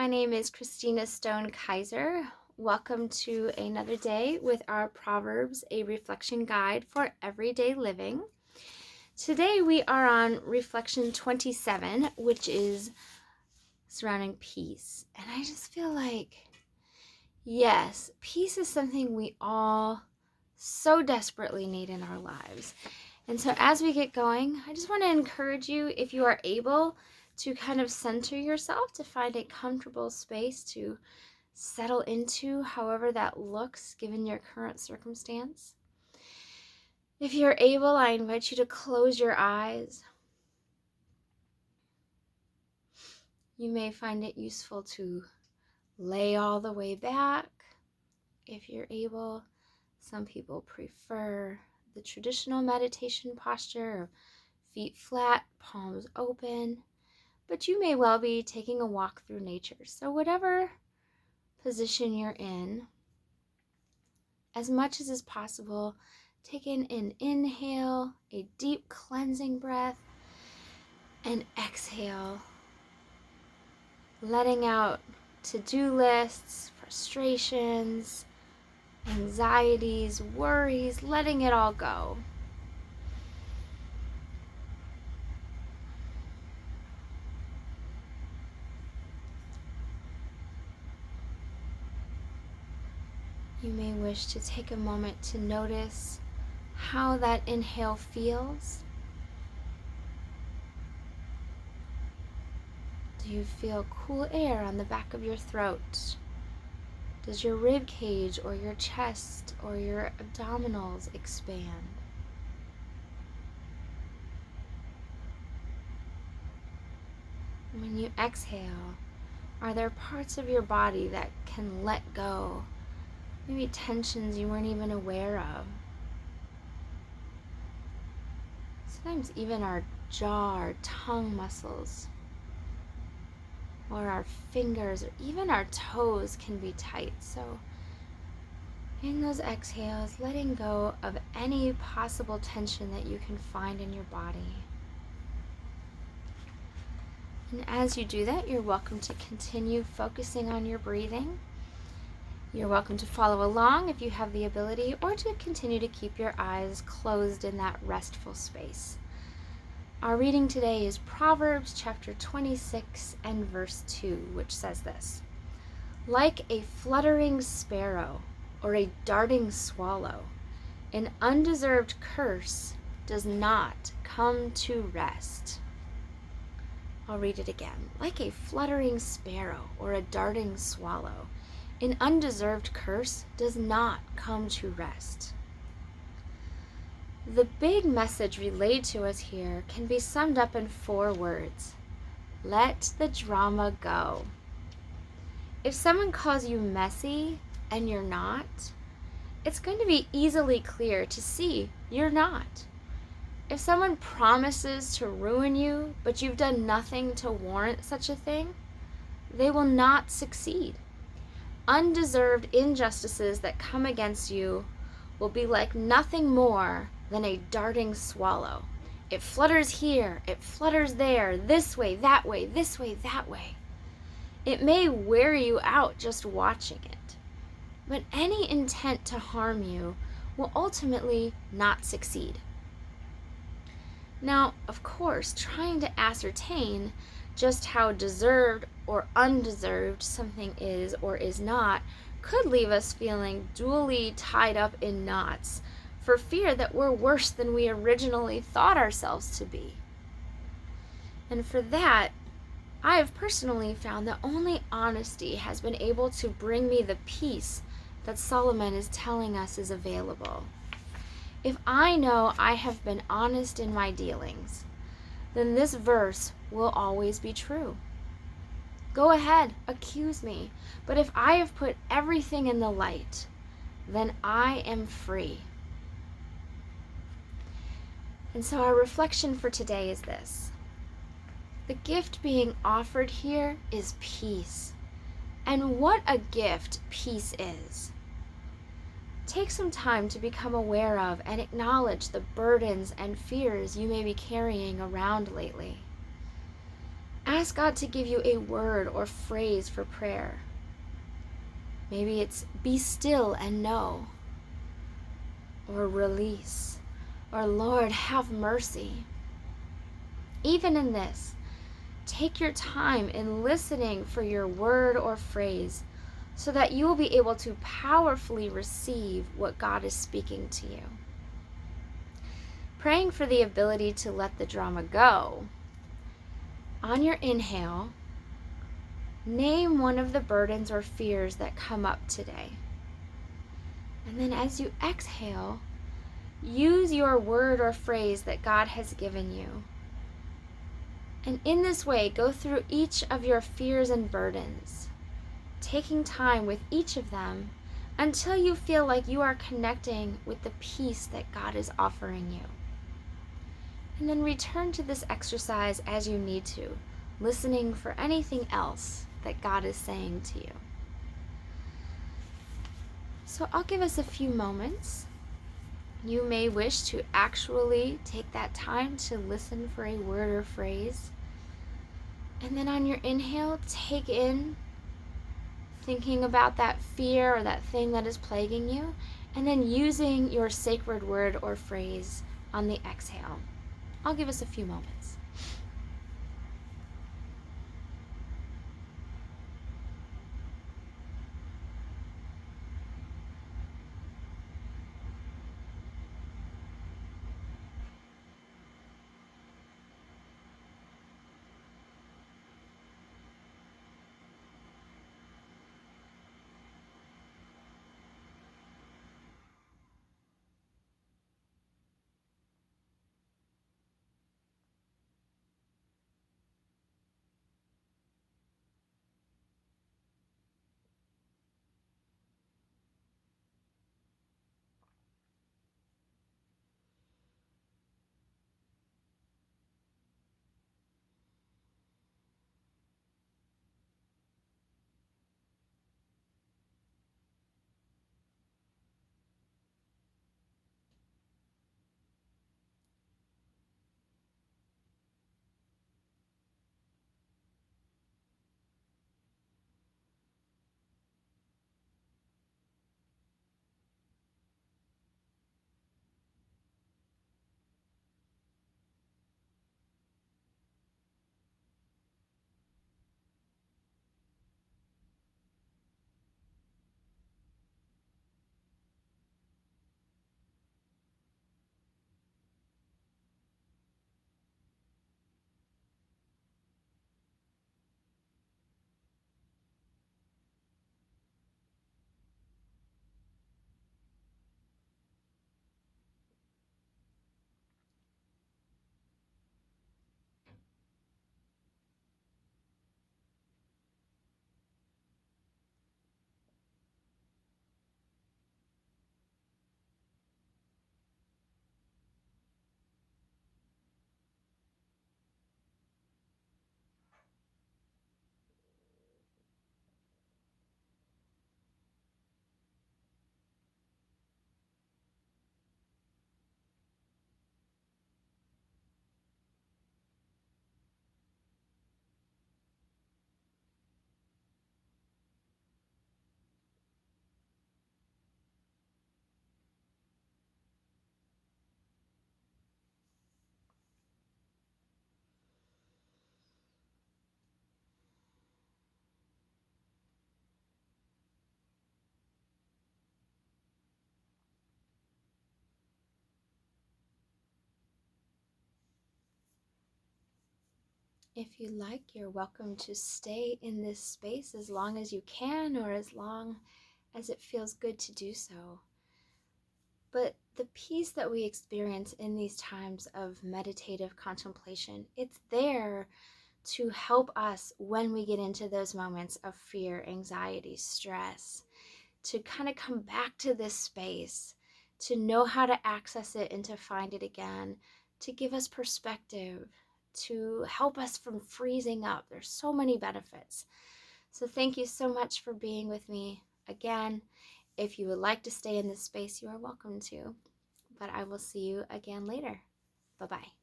My name is Kristina Stone Kaiser. Welcome to another day with our Proverbs, a reflection guide for everyday living. Today we are on reflection 27, which is surrounding peace. And I just feel like, yes, peace is something we all so desperately need in our lives. And so as we get going, I just want to encourage you, if you are able, to kind of center yourself, to find a comfortable space to settle into, however that looks given your current circumstance. If you're able, I invite you to close your eyes. You may find it useful to lay all the way back. If you're able, some people prefer the traditional meditation posture of feet flat, palms open. But you may well be taking a walk through nature. So whatever position you're in, as much as is possible, take in an inhale, a deep cleansing breath, and exhale, letting out to-do lists, frustrations, anxieties, worries, letting it all go. You may wish to take a moment to notice how that inhale feels. Do you feel cool air on the back of your throat? Does your rib cage or your chest or your abdominals expand? When you exhale, are there parts of your body that can let go? Maybe tensions you weren't even aware of. Sometimes even our jaw, our tongue muscles, or our fingers, or even our toes can be tight. So in those exhales, letting go of any possible tension that you can find in your body. And as you do that, you're welcome to continue focusing on your breathing. You're welcome to follow along if you have the ability, or to continue to keep your eyes closed in that restful space. Our reading today is Proverbs chapter 26 and verse 2, which says this: "Like a fluttering sparrow or a darting swallow, an undeserved curse does not come to rest." I'll read it again. Like a fluttering sparrow or a darting swallow, an undeserved curse does not come to rest. The big message relayed to us here can be summed up in 4 words. Let the drama go. If someone calls you messy and you're not, it's going to be easily clear to see you're not. If someone promises to ruin you, but you've done nothing to warrant such a thing, they will not succeed. Undeserved injustices that come against you will be like nothing more than a darting swallow. It flutters here, it flutters there, this way, that way, this way, that way. It may wear you out just watching it, but any intent to harm you will ultimately not succeed. Now, of course, trying to ascertain just how deserved or undeserved something is or is not could leave us feeling duly tied up in knots for fear that we're worse than we originally thought ourselves to be. And for that, I have personally found that only honesty has been able to bring me the peace that Solomon is telling us is available. If I know I have been honest in my dealings, then this verse will always be true. Go ahead, accuse me, but if I have put everything in the light, then I am free. And so our reflection for today is this: the gift being offered here is peace. And what a gift peace is. Take some time to become aware of and acknowledge the burdens and fears you may be carrying around lately. Ask God to give you a word or phrase for prayer. Maybe it's be still and know, or release, or Lord, have mercy. Even in this, take your time in listening for your word or phrase so that you will be able to powerfully receive what God is speaking to you. Praying for the ability to let the drama go. On your inhale, name one of the burdens or fears that come up today. And then as you exhale, use your word or phrase that God has given you. And in this way, go through each of your fears and burdens, taking time with each of them until you feel like you are connecting with the peace that God is offering you. And then return to this exercise as you need to, listening for anything else that God is saying to you. So I'll give us a few moments. You may wish to actually take that time to listen for a word or phrase. And then on your inhale, take in thinking about that fear or that thing that is plaguing you, and then using your sacred word or phrase on the exhale. I'll give us a few moments. If you like, you're welcome to stay in this space as long as you can or as long as it feels good to do so. But the peace that we experience in these times of meditative contemplation, it's there to help us when we get into those moments of fear, anxiety, stress, to kind of come back to this space, to know how to access it and to find it again, to give us perspective, to help us from freezing up. There's so many benefits. So thank you so much for being with me. Again, if you would like to stay in this space, you are welcome to. But I will see you again later. Bye-bye.